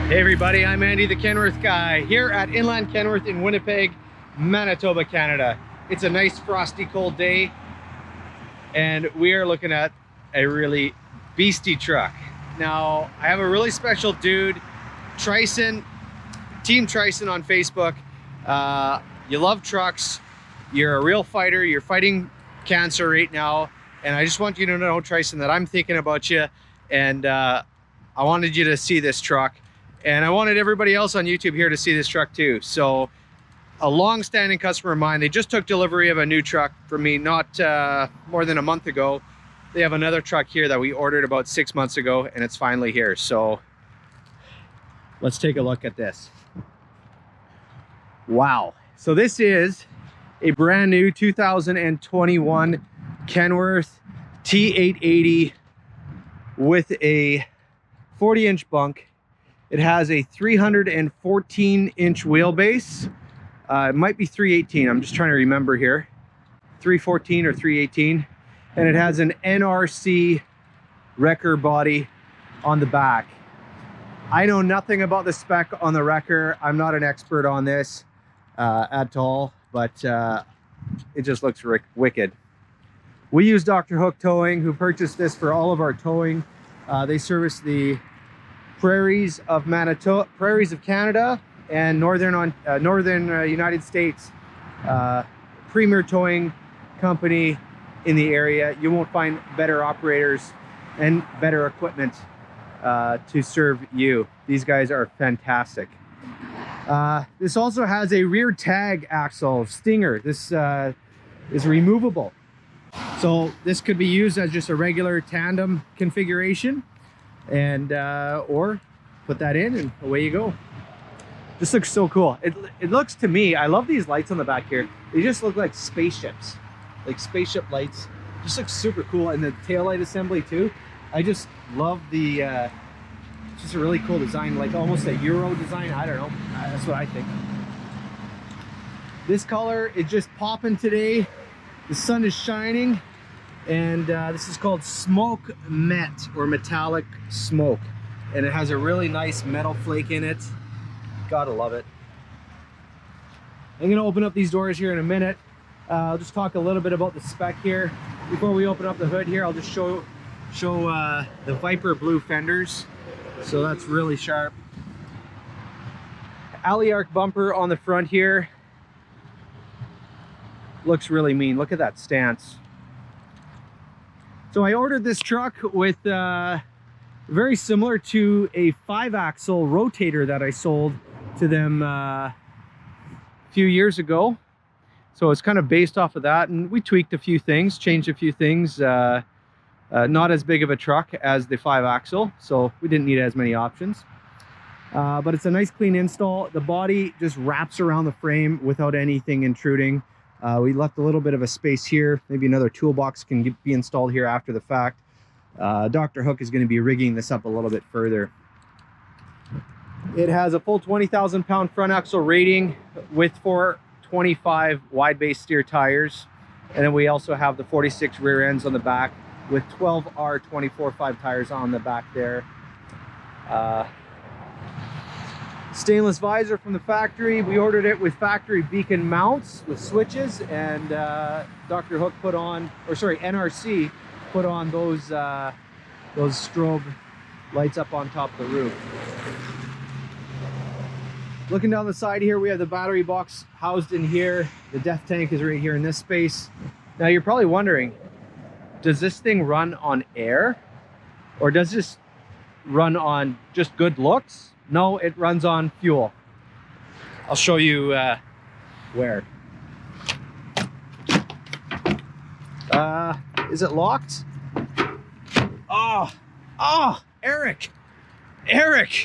Hey everybody, I'm Andy the Kenworth Guy here at Inland Kenworth in Winnipeg, Manitoba, Canada. It's a nice frosty cold day and we are looking at a really beastie truck. Now I have a really special dude, Trison, Team Trison on Facebook. You love trucks, you're a real fighter, you're fighting cancer right now, and I just want you to know, Trison, that I'm thinking about you, and I wanted you to see this truck. And I wanted everybody else on YouTube here to see this truck too. So a long-standing customer of mine, they just took delivery of a new truck from me not more than a month ago. They have another truck here that we ordered about 6 months ago, and it's finally here. So let's take a look at this. Wow. So this is a brand new 2021 Kenworth T880 with a 40-inch bunk. It has a 314-inch wheelbase. It might be 318. I'm just trying to remember here. 314 or 318. And it has an NRC wrecker body on the back. I know nothing about the spec on the wrecker. I'm not an expert on this at all, but it just looks wicked. We use Dr. Hook Towing, who purchased this for all of our towing. They service the prairies of Canada and northern United States. Premier towing company in the area. You won't find better operators and better equipment to serve you. These guys are fantastic. This also has a rear tag axle stinger. This is removable, so this could be used as just a regular tandem configuration, and or put that in and away you go. This looks so cool. It looks, to me, I love these lights on the back here. They just look like spaceships, like spaceship lights. Just looks super cool. And the taillight assembly too. I just love the it's just a really cool design, like almost a Euro design. I don't know, that's what I think. This color is just popping today. The sun is shining. And this is called Smoke Met, or metallic smoke, and it has a really nice metal flake in it. Gotta love it. I'm gonna open up these doors here in a minute. I'll just talk a little bit about the spec here. Before we open up the hood here, I'll just show the Viper blue fenders. So that's really sharp. Alley arc bumper on the front here. Looks really mean. Look at that stance. So I ordered this truck with very similar to a 5-axle rotator that I sold to them a few years ago. So it's kind of based off of that, and we tweaked a few things, changed a few things. Not as big of a truck as the 5-axle, so we didn't need as many options. But it's a nice clean install. The body just wraps around the frame without anything intruding. We left a little bit of a space here. Maybe another toolbox can be installed here after the fact. Dr. Hook is going to be rigging this up a little bit further. It has a full 20,000 pound front axle rating with 425 wide base steer tires. And then we also have the 46 rear ends on the back with 12R 24/5 tires on the back there. Stainless visor from the factory. We ordered it with factory beacon mounts with switches, and Dr. Hook put on, or sorry, NRC put on those strobe lights up on top of the roof. Looking down the side here, we have the battery box housed in here. The def tank is right here in this space. Now you're probably wondering, does this thing run on air, or does this run on just good looks? No, it runs on fuel. I'll show you where. Is it locked? Oh, Eric,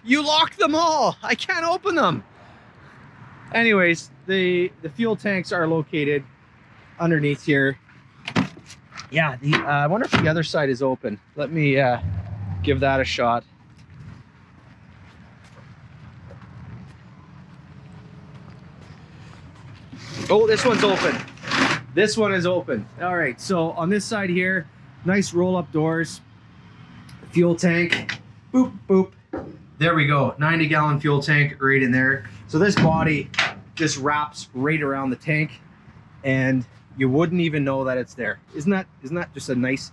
you locked them all. I can't open them. Anyways, the fuel tanks are located underneath here. Yeah, I wonder if the other side is open. Let me give that a shot. Oh, this one's open. This one is open. All right, so on this side here, nice roll-up doors, fuel tank, boop, boop. There we go, 90-gallon fuel tank right in there. So this body just wraps right around the tank and you wouldn't even know that it's there. Isn't that just a nice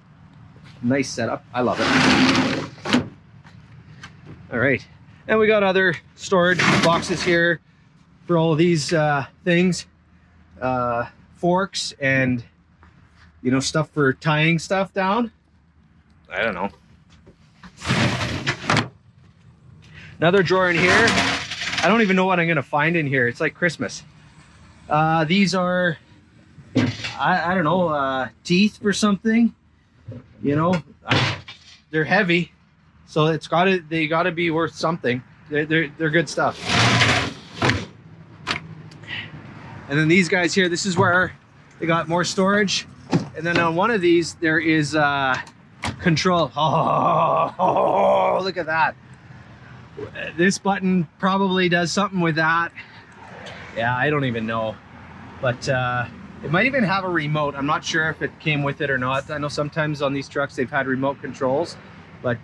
setup? I love it. All right, and we got other storage boxes here for all of these things, forks and, you know, stuff for tying stuff down. I don't know. Another drawer in here. I don't even know what I'm gonna find in here. It's like Christmas. These are, I don't know, teeth for something. You know, they're heavy, so they gotta be worth something. They're good stuff. And then these guys here, this is where they got more storage. And then on one of these, there is control. Oh, look at that. This button probably does something with that. Yeah, I don't even know. But it might even have a remote. I'm not sure if it came with it or not. I know sometimes on these trucks they've had remote controls, but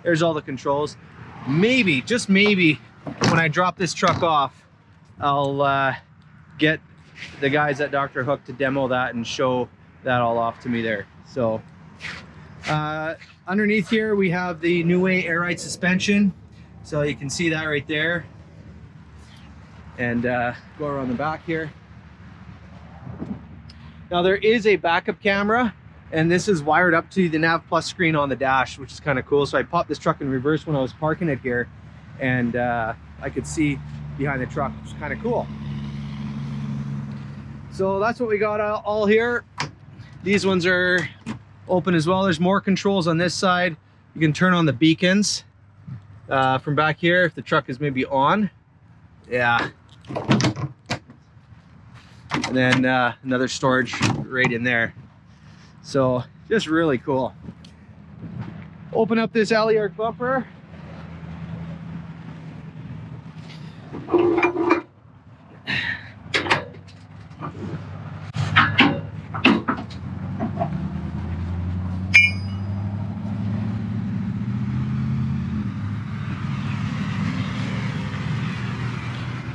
there's all the controls. Maybe, just maybe, when I drop this truck off, I'll get the guys at Dr. Hook to demo that and show that all off to me there. So underneath here we have the New Way air ride suspension, so you can see that right there. And go around the back here. Now there is a backup camera, and this is wired up to the Nav Plus screen on the dash, which is kind of cool. So I popped this truck in reverse when I was parking it here, and I could see behind the truck, which is kind of cool. So that's what we got all here. These ones are open as well. There's more controls on this side. You can turn on the beacons from back here if the truck is maybe on. Yeah. And then another storage right in there. So just really cool. Open up this alley arc bumper.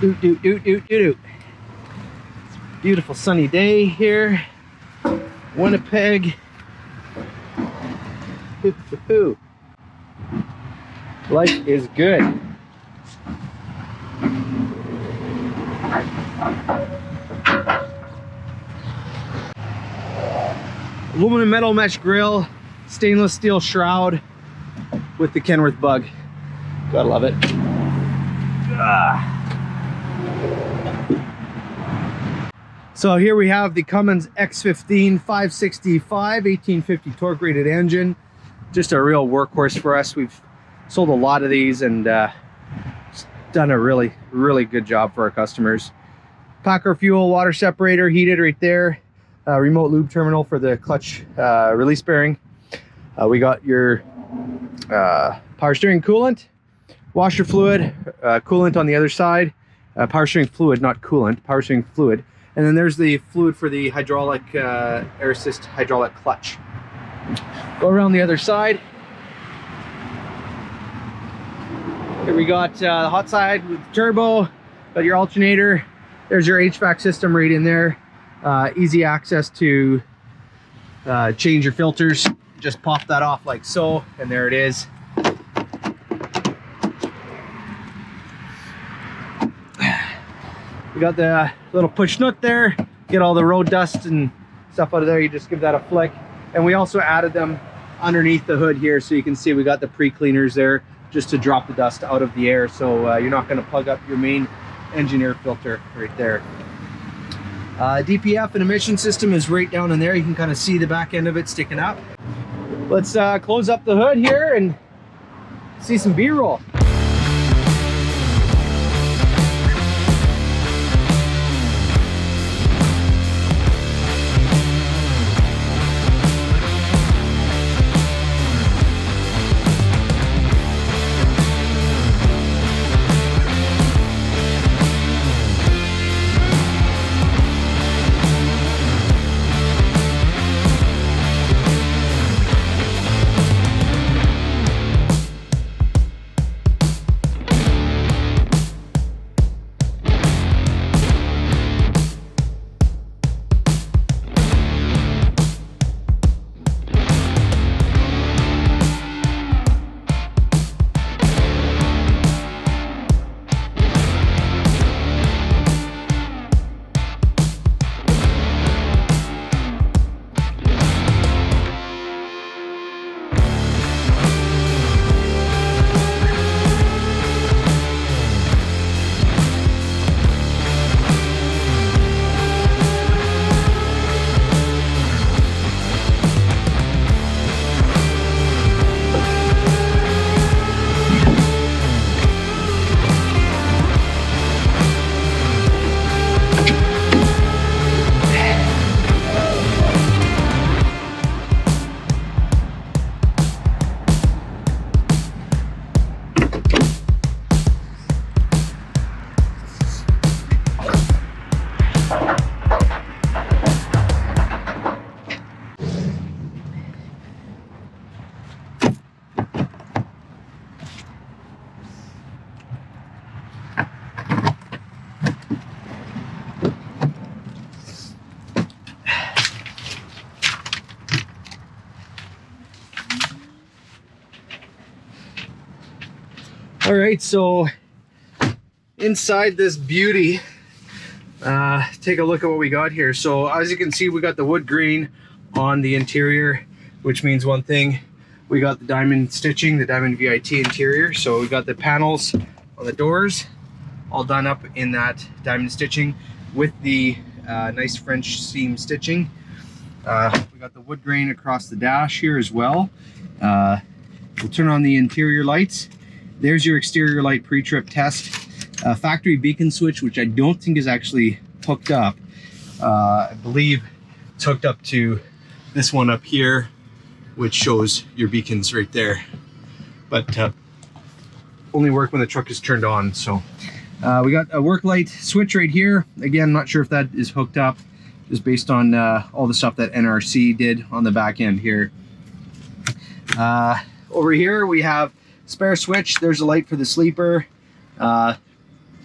Doot, doot, doot, doot, doot, doot. It's a beautiful sunny day here, Winnipeg. Life is good. Aluminum metal mesh grill, stainless steel shroud with the Kenworth bug. Gotta love it. So here we have the Cummins X15 565 1850 torque rated engine. Just a real workhorse for us. We've sold a lot of these and done a really good job for our customers. Packer fuel, water separator heated right there. Remote lube terminal for the clutch release bearing. We got your power steering coolant, washer fluid, coolant on the other side. Power steering fluid, not coolant, power steering fluid. And then there's the fluid for the hydraulic air assist hydraulic clutch. Go around the other side. Here we got the hot side with turbo, got your alternator. There's your HVAC system right in there. Easy access to change your filters. Just pop that off like so, and there it is. We got the little push nut there, get all the road dust and stuff out of there. You just give that a flick. And we also added them underneath the hood here, so you can see we got the pre-cleaners there just to drop the dust out of the air, so you're not going to plug up your main engine air filter right there. DPF and emission system is right down in there. You can kind of see the back end of it sticking up. Let's close up the hood here and see some B-roll. All right, so inside this beauty, take a look at what we got here. So as you can see, we got the wood grain on the interior, which means one thing: we got the diamond stitching, the diamond VIT interior. So we got the panels on the doors all done up in that diamond stitching with the nice French seam stitching. We got the wood grain across the dash here as well. We'll turn on the interior lights. There's your exterior light pre-trip test. Factory beacon switch, which I don't think is actually hooked up. I believe it's hooked up to this one up here, which shows your beacons right there. But only work when the truck is turned on. So we got a work light switch right here. Again, not sure if that is hooked up, just based on all the stuff that NRC did on the back end here. Over here we have spare switch. There's a light for the sleeper.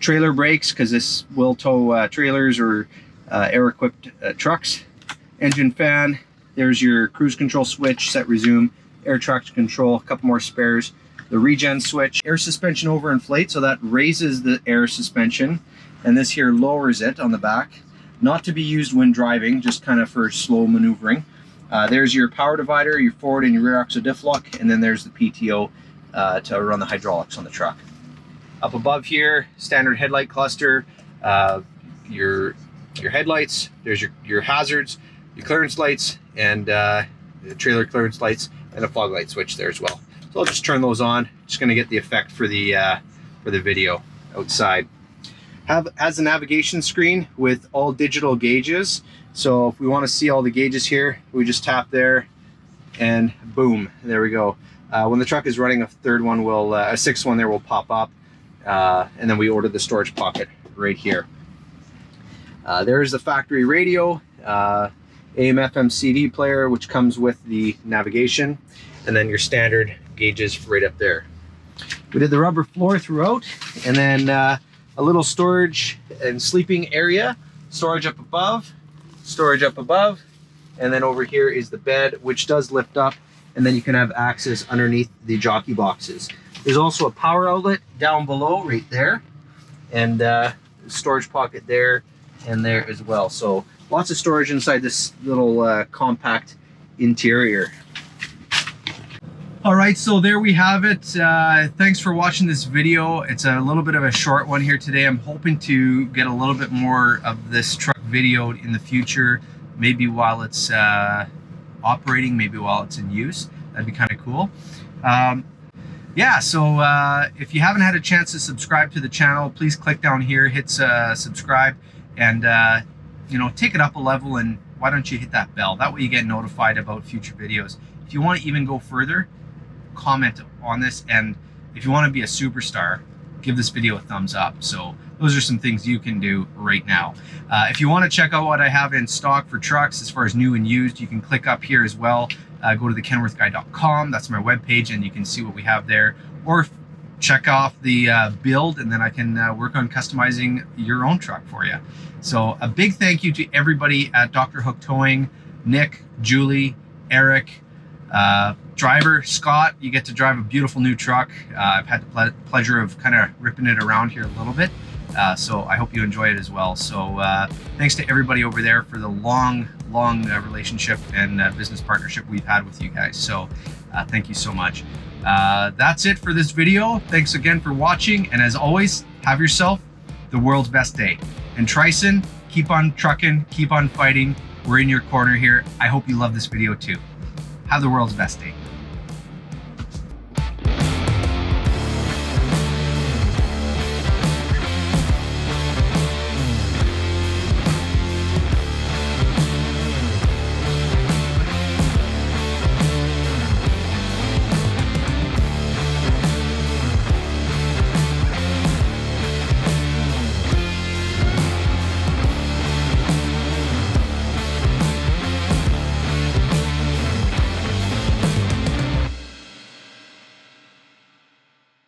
Trailer brakes, because this will tow trailers or air-equipped trucks. Engine fan. There's your cruise control switch, set resume, air traction control, a couple more spares. The regen switch, air suspension over inflate, so that raises the air suspension, and this here lowers it on the back. Not to be used when driving, just kind of for slow maneuvering. There's your power divider, your forward and your rear axle diff lock, and then there's the PTO to run the hydraulics on the truck. Up above here, standard headlight cluster, your headlights. There's your hazards, your clearance lights, and the trailer clearance lights, and a fog light switch there as well. So I'll just turn those on. Just going to get the effect for the video outside. Has a navigation screen with all digital gauges. So if we want to see all the gauges here, we just tap there, and boom, there we go. When the truck is running, a third one will, a sixth one there will pop up, and then we order the storage pocket right here. There's the factory radio, AM/FM CD player, which comes with the navigation, and then your standard gauges right up there. We did the rubber floor throughout, and then a little storage and sleeping area, storage up above, and then over here is the bed, which does lift up, and then you can have access underneath the jockey boxes. There's also a power outlet down below right there, and storage pocket there and there as well. So lots of storage inside this little compact interior. All right, so there we have it. Thanks for watching this video. It's a little bit of a short one here today. I'm hoping to get a little bit more of this truck videoed in the future, maybe while it's operating, maybe while it's in use. That'd be kind of cool. Yeah, so if you haven't had a chance to subscribe to the channel, please click down here, hit subscribe, and you know, take it up a level, and why don't you hit that bell? That way you get notified about future videos. If you want to even go further, comment on this, and if you want to be a superstar, give this video a thumbs up. So those are some things you can do right now. If you want to check out what I have in stock for trucks as far as new and used, you can click up here as well. Go to the kenworthguy.com. That's my webpage, and you can see what we have there, or check off the build, and then I can work on customizing your own truck for you. So a big thank you to everybody at Dr. Hook Towing, Nick, Julie, Eric, driver Scott. You get to drive a beautiful new truck. I've had the pleasure of kind of ripping it around here a little bit, so I hope you enjoy it as well. So thanks to everybody over there for the long relationship and business partnership we've had with you guys. So thank you so much. That's it for this video. Thanks again for watching, and as always, have yourself the world's best day. And Trison, keep on trucking, keep on fighting. We're in your corner here. I hope you love this video too. Have the world's best day.